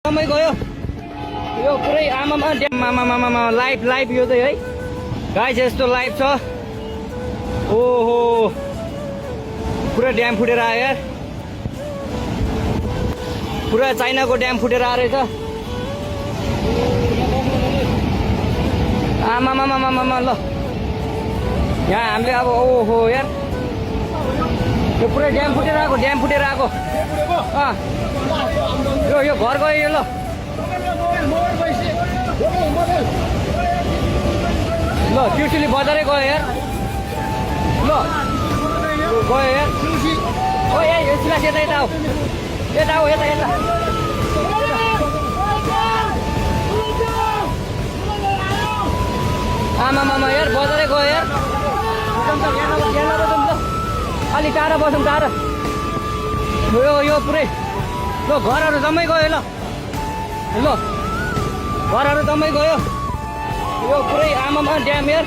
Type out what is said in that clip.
समय गयो यो पुरै आमामा ड्याममा लाइभ यो चाहिँ है गाइस यस्तो लाइभ छ ओहो पुरा ड्याम फुटेर आयो यार पुरा चाइनाको ड्याम फुटेर आएर छ आमामामामामा ल यहाँ हामीले अब ओहो यार यो पुरै ड्याम फुटेर आएको यो घर गयो यो ल त्रिशुली बजारै गयो यार ल गयो यार ओ यसलाई यता यता आऊ यता आमामामा यार बजारै गयो यार अलिक टाढा बसौँ टाढा यो पुरै ल घरहरू जम्मै गयो ल घरहरू जम्मै गयो यो पुरै आमामा ड्याम यार